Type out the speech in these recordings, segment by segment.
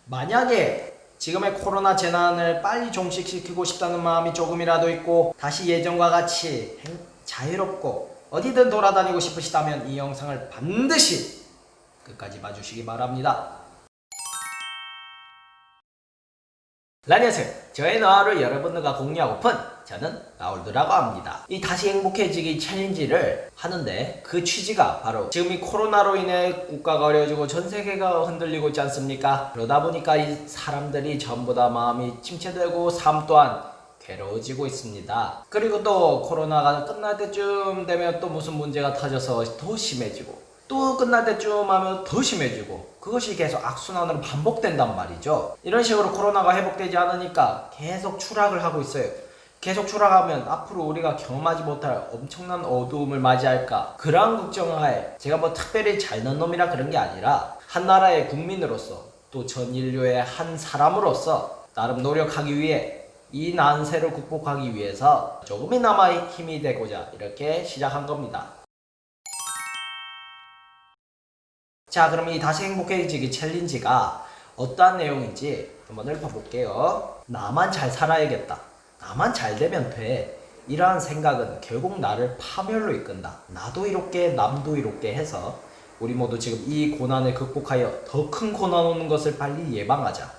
만약에 지금의 코로나 재난을 빨리 종식시키고 싶다는 마음이 조금이라도 있고 다시 예전과 같이 자유롭고 어디든 돌아다니고 싶으시다면 이 영상을 반드시 끝까지 봐주시기 바랍니다. 안녕하세요. 저의 노하우를 여러분들과 공유하고픈 저는 라울드라고 합니다. 이 다시 행복해지기 챌린지를 하는데 그 취지가 바로 지금 이 코로나로 인해 국가가 어려워지고 전 세계가 흔들리고 있지 않습니까? 그러다 보니까 이 사람들이 전부 다 마음이 침체되고 삶 또한 괴로워지고 있습니다. 그리고 또 코로나가 끝날 때쯤 되면 또 무슨 문제가 터져서 더 심해지고 또 끝날 때쯤 하면 더 심해지고 그것이 계속 악순환으로 반복된단 말이죠. 이런 식으로 코로나가 회복되지 않으니까 계속 추락을 하고 있어요. 계속 추락하면 앞으로 우리가 경험하지 못할 엄청난 어두움을 맞이할까, 그러한 걱정하에 제가 뭐 특별히 잘난 놈이라 그런 게 아니라 한 나라의 국민으로서 또 전 인류의 한 사람으로서 나름 노력하기 위해 이 난세를 극복하기 위해서 조금이나마 힘이 되고자 이렇게 시작한 겁니다. 자, 그럼 이 다시 행복해지기 챌린지가 어떠한 내용인지 한번 읊어볼게요. 나만 잘 살아야겠다. 나만 잘 되면 돼. 이러한 생각은 결국 나를 파멸로 이끈다. 나도 이롭게 남도 이롭게 해서 우리 모두 지금 이 고난을 극복하여 더 큰 고난 오는 것을 빨리 예방하자.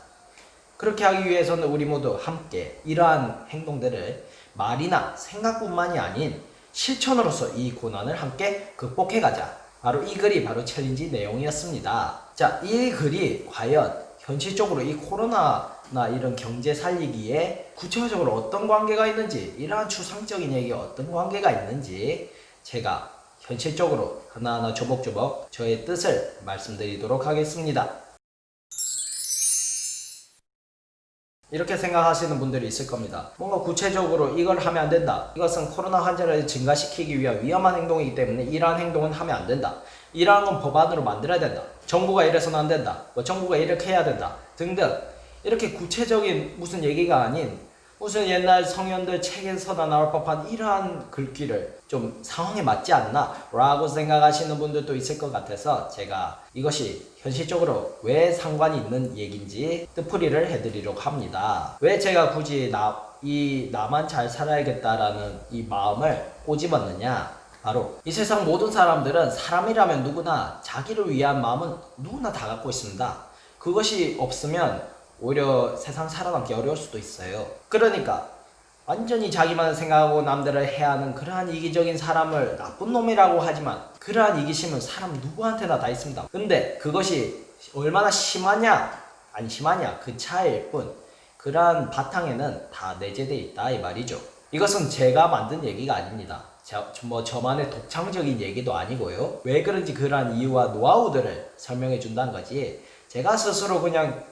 그렇게 하기 위해서는 우리 모두 함께 이러한 행동들을 말이나 생각뿐만이 아닌 실천으로서 이 고난을 함께 극복해가자. 바로 이 글이 바로 챌린지 내용이었습니다. 자, 이 글이 과연 현실적으로 이 코로나나 이런 경제 살리기에 구체적으로 어떤 관계가 있는지, 이러한 추상적인 얘기에 어떤 관계가 있는지 제가 현실적으로 하나하나 조목조목 저의 뜻을 말씀드리도록 하겠습니다. 이렇게 생각하시는 분들이 있을 겁니다. 뭔가 구체적으로 이걸 하면 안 된다. 이것은 코로나 환자를 증가시키기 위한 위험한 행동이기 때문에 이러한 행동은 하면 안 된다. 이러한 건 법안으로 만들어야 된다. 정부가 이래서는 안 된다. 정부가 이렇게 해야 된다. 등등. 이렇게 구체적인 무슨 얘기가 아닌 무슨 옛날 성현들 책에서나 나올 법한 이러한 글귀를 좀 상황에 맞지 않나? 라고 생각하시는 분들도 있을 것 같아서 제가 이것이 현실적으로 왜 상관이 있는 얘기인지 뜻풀이를 해드리려고 합니다. 왜 제가 굳이 나만 잘 살아야겠다라는 이 마음을 꼬집었느냐? 바로 이 세상 모든 사람들은 사람이라면 누구나 자기를 위한 마음은 누구나 다 갖고 있습니다. 그것이 없으면 오히려 세상 살아남기 어려울 수도 있어요. 그러니까 완전히 자기만 생각하고 남들을 해하는 그러한 이기적인 사람을 나쁜 놈이라고 하지만 그러한 이기심은 사람 누구한테나 다 있습니다. 근데 그것이 얼마나 심하냐 안 심하냐 그 차이일 뿐 그러한 바탕에는 다 내재되어 있다 이 말이죠. 이것은 제가 만든 얘기가 아닙니다. 저만의 독창적인 얘기도 아니고요. 왜 그런지 그러한 이유와 노하우들을 설명해 준다는 거지, 제가 스스로 그냥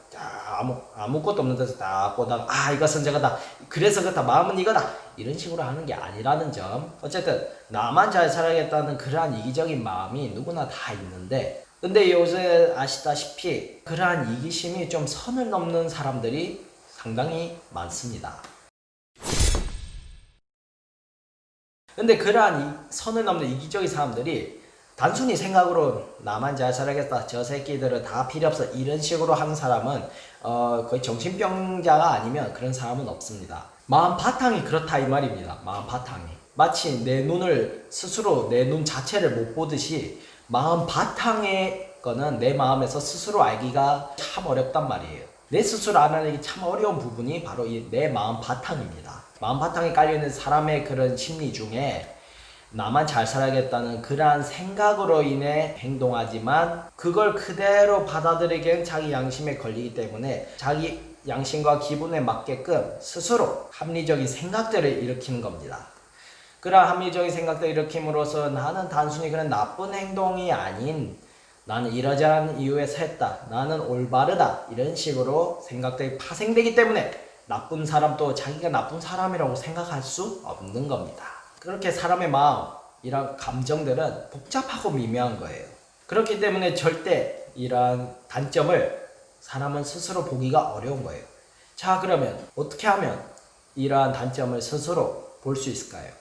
아무것도 없는 데서 딱 보다가 이것은 저거다 그래서 그렇다 마음은 이거다 이런 식으로 하는 게 아니라는 점. 어쨌든 나만 잘 살아야겠다는 그러한 이기적인 마음이 누구나 다 있는데, 근데 요새 아시다시피 그러한 이기심이 좀 선을 넘는 사람들이 상당히 많습니다. 근데 그러한 선을 넘는 이기적인 사람들이 단순히 생각으로 나만 잘 살아야겠다, 저 새끼들은 다 필요 없어 이런 식으로 하는 사람은 거의 정신병자가 아니면 그런 사람은 없습니다. 마음 바탕이 그렇다 이 말입니다. 마음 바탕이 마치 내 눈을 스스로 내 눈 자체를 못 보듯이 마음 바탕의 거는 내 마음에서 스스로 알기가 참 어렵단 말이에요. 내 스스로 알아내기 참 어려운 부분이 바로 이 내 마음 바탕입니다. 마음 바탕에 깔려있는 사람의 그런 심리 중에 나만 잘 살아야겠다는 그러한 생각으로 인해 행동하지만 그걸 그대로 받아들이기엔 자기 양심에 걸리기 때문에 자기 양심과 기분에 맞게끔 스스로 합리적인 생각들을 일으키는 겁니다. 그러한 합리적인 생각들을 일으킴으로써 나는 단순히 그런 나쁜 행동이 아닌 나는 이러저러한 이유에서 했다, 나는 올바르다 이런 식으로 생각들이 파생되기 때문에 나쁜 사람도 자기가 나쁜 사람이라고 생각할 수 없는 겁니다. 그렇게 사람의 마음, 이런 감정들은 복잡하고 미묘한 거예요. 그렇기 때문에 절대 이러한 단점을 사람은 스스로 보기가 어려운 거예요. 자, 그러면 어떻게 하면 이러한 단점을 스스로 볼 수 있을까요?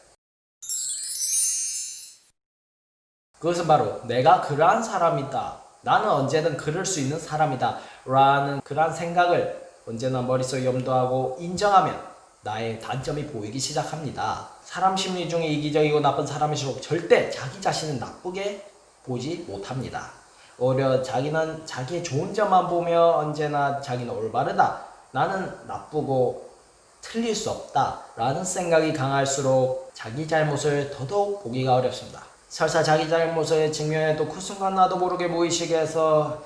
그것은 바로 내가 그러한 사람이다 나는 언제든 그럴 수 있는 사람이다 라는 그런 생각을 언제나 머릿속에 염두하고 인정하면 나의 단점이 보이기 시작합니다. 사람 심리 중에 이기적이고 나쁜 사람일수록 절대 자기 자신을 나쁘게 보지 못합니다. 오히려 자기는 자기의 좋은 점만 보며 언제나 자기는 올바르다, 나는 나쁘고 틀릴 수 없다 라는 생각이 강할수록 자기 잘못을 더더욱 보기가 어렵습니다. 설사 자기 잘못을 직면해도 그 순간 나도 모르게 무의식에 해서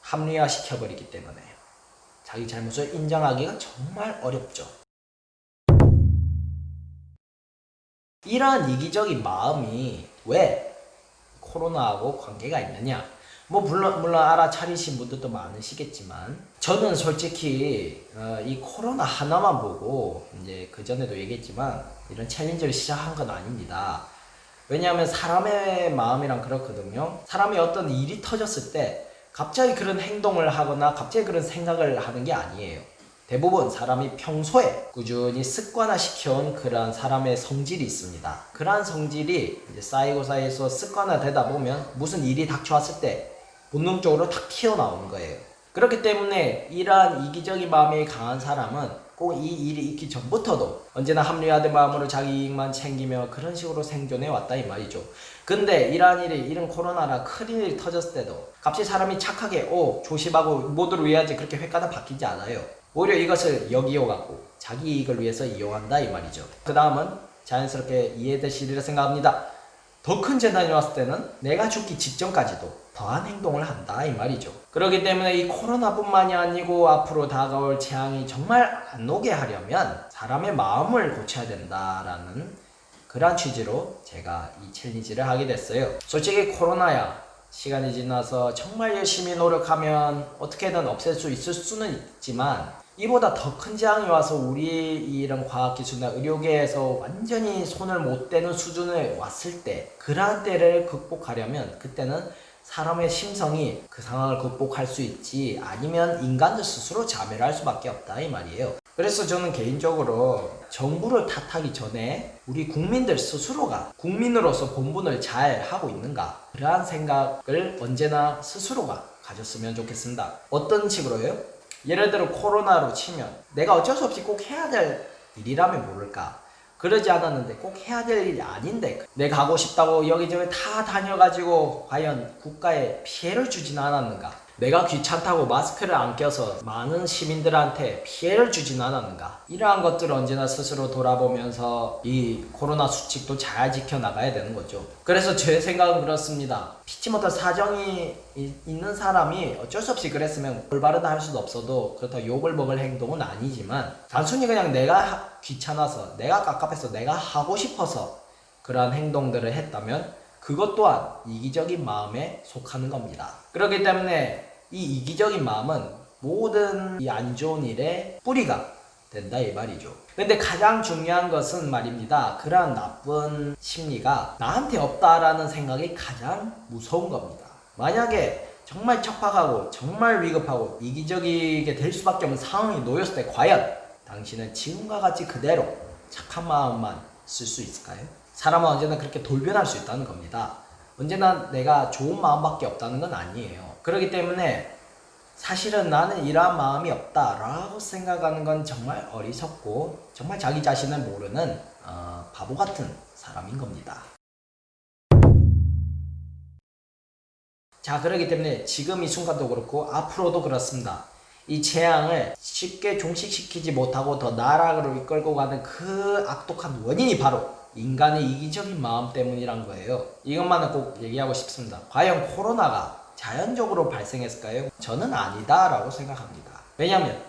합리화 시켜버리기 때문에 자기 잘못을 인정하기가 정말 어렵죠. 이러한 이기적인 마음이 왜 코로나하고 관계가 있느냐? 물론 알아차리신 분들도 많으시겠지만, 저는 솔직히 이 코로나 하나만 보고 이제 그 전에도 얘기했지만 이런 챌린지를 시작한 건 아닙니다. 왜냐하면 사람의 마음이란 그렇거든요. 사람이 어떤 일이 터졌을 때 갑자기 그런 행동을 하거나 갑자기 그런 생각을 하는 게 아니에요. 대부분 사람이 평소에 꾸준히 습관화시켜온 그러한 사람의 성질이 있습니다. 그러한 성질이 이제 쌓이고 습관화되다 보면 무슨 일이 닥쳐왔을 때 본능적으로 탁 튀어나오는 거예요. 그렇기 때문에 이러한 이기적인 마음이 강한 사람은 꼭 이 일이 있기 전부터도 언제나 합리화된 마음으로 자기 이익만 챙기며 그런 식으로 생존해 왔다 이 말이죠. 근데 이런 코로나라 큰 일이 터졌을 때도 갑자기 사람이 착하게 조심하고 모두를 위하지 그렇게 획가닥 바뀌지 않아요. 오히려 이것을 역이용하고 자기 이익을 위해서 이용한다 이 말이죠. 그 다음은 자연스럽게 이해되시리라 생각합니다. 더 큰 재난이 왔을 때는 내가 죽기 직전까지도 더한 행동을 한다 이 말이죠. 그렇기 때문에 이 코로나뿐만이 아니고 앞으로 다가올 재앙이 정말 안 오게 하려면 사람의 마음을 고쳐야 된다라는 그런 취지로 제가 이 챌린지를 하게 됐어요. 솔직히 코로나야 시간이 지나서 정말 열심히 노력하면 어떻게든 없앨 수 있을 수는 있지만 이보다 더 큰 재앙이 와서 우리 이런 과학기술이나 의료계에서 완전히 손을 못 대는 수준에 왔을 때, 그러한 때를 극복하려면 그때는 사람의 심성이 그 상황을 극복할 수 있지, 아니면 인간들 스스로 자멸할 수밖에 없다 이 말이에요. 그래서 저는 개인적으로 정부를 탓하기 전에 우리 국민들 스스로가 국민으로서 본분을 잘 하고 있는가, 그러한 생각을 언제나 스스로가 가졌으면 좋겠습니다. 어떤 식으로요? 예를 들어 코로나로 치면 내가 어쩔 수 없이 꼭 해야 될 일이라면 모를까, 그러지 않았는데 꼭 해야 될 일이 아닌데 내가 가고 싶다고 여기저기 다 다녀가지고 과연 국가에 피해를 주진 않았는가, 내가 귀찮다고 마스크를 안 껴서 많은 시민들한테 피해를 주진 않았는가, 이러한 것들을 언제나 스스로 돌아보면서 이 코로나 수칙도 잘 지켜나가야 되는 거죠. 그래서 제 생각은 그렇습니다. 피치 못할 사정이 있는 사람이 어쩔 수 없이 그랬으면 올바르다 할 수도 없어도 그렇다고 욕을 먹을 행동은 아니지만, 단순히 그냥 내가 귀찮아서, 내가 깝깝해서, 내가 하고 싶어서 그러한 행동들을 했다면 그것 또한 이기적인 마음에 속하는 겁니다. 그렇기 때문에 이 이기적인 마음은 모든 이 안 좋은 일의 뿌리가 된다 이 말이죠. 근데 가장 중요한 것은 말입니다, 그러한 나쁜 심리가 나한테 없다라는 생각이 가장 무서운 겁니다. 만약에 정말 척박하고 정말 위급하고 이기적이게 될 수밖에 없는 상황이 놓였을 때 과연 당신은 지금과 같이 그대로 착한 마음만 쓸 수 있을까요? 사람은 언제나 그렇게 돌변할 수 있다는 겁니다. 언제나 내가 좋은 마음밖에 없다는 건 아니에요. 그렇기 때문에 사실은 나는 이러한 마음이 없다 라고 생각하는 건 정말 어리석고 정말 자기 자신을 모르는 바보 같은 사람인 겁니다. 자, 그렇기 때문에 지금 이 순간도 그렇고 앞으로도 그렇습니다. 이 재앙을 쉽게 종식시키지 못하고 더 나락으로 이끌고 가는 그 악독한 원인이 바로 인간의 이기적인 마음 때문이란 거예요. 이것만은 꼭 얘기하고 싶습니다. 과연 코로나가 자연적으로 발생했을까요? 저는 아니다 라고 생각합니다. 왜냐하면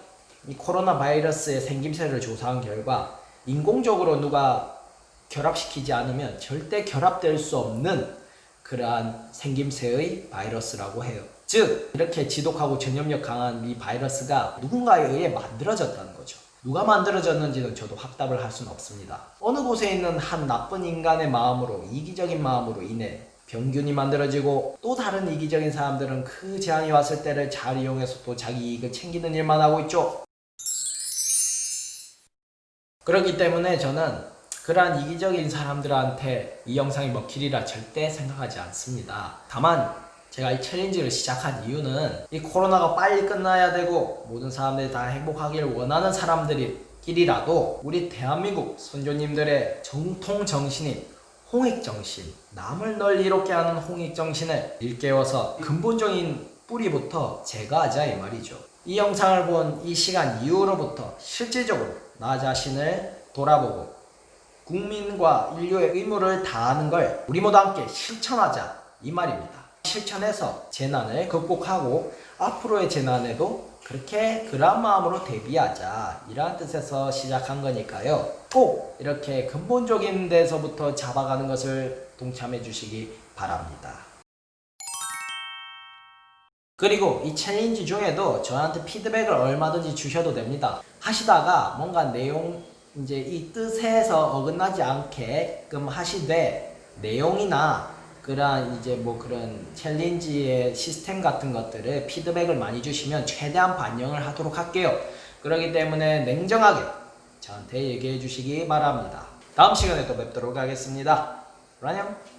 이 코로나 바이러스의 생김새를 조사한 결과 인공적으로 누가 결합시키지 않으면 절대 결합될 수 없는 그러한 생김새의 바이러스라고 해요. 즉 이렇게 지독하고 전염력 강한 이 바이러스가 누군가에 의해 만들어졌다는 거죠. 누가 만들어졌는지는 저도 확답을 할 수는 없습니다. 어느 곳에 있는 한 나쁜 인간의 마음으로, 이기적인 마음으로 인해 병균이 만들어지고, 또 다른 이기적인 사람들은 그 재앙이 왔을 때를 잘 이용해서 또 자기 이익을 챙기는 일만 하고 있죠. 그렇기 때문에 저는 그러한 이기적인 사람들한테 이 영상이 먹히리라 절대 생각하지 않습니다. 다만 제가 이 챌린지를 시작한 이유는 이 코로나가 빨리 끝나야 되고 모든 사람들이 다 행복하기를 원하는 사람들끼리라도 우리 대한민국 선조님들의 정통 정신인 홍익정신, 남을 널리 이롭게 하는 홍익정신을 일깨워서 근본적인 뿌리부터 제거하자 이 말이죠. 이 영상을 본 이 시간 이후로부터 실질적으로 나 자신을 돌아보고 국민과 인류의 의무를 다하는 걸 우리 모두 함께 실천하자 이 말입니다. 실천해서 재난을 극복하고 앞으로의 재난에도 그렇게 그런 마음으로 대비하자 이러한 뜻에서 시작한 거니까요. 꼭 이렇게 근본적인 데서부터 잡아가는 것을 동참해 주시기 바랍니다. 그리고 이 챌린지 중에도 저한테 피드백을 얼마든지 주셔도 됩니다. 하시다가 뭔가 내용 이제 이 뜻에서 어긋나지 않게끔 하시되 내용이나 그런 이제 뭐 그런 챌린지의 시스템 같은 것들을 피드백을 많이 주시면 최대한 반영을 하도록 할게요. 그렇기 때문에 냉정하게 저한테 얘기해 주시기 바랍니다. 다음 시간에 또 뵙도록 하겠습니다. 안녕.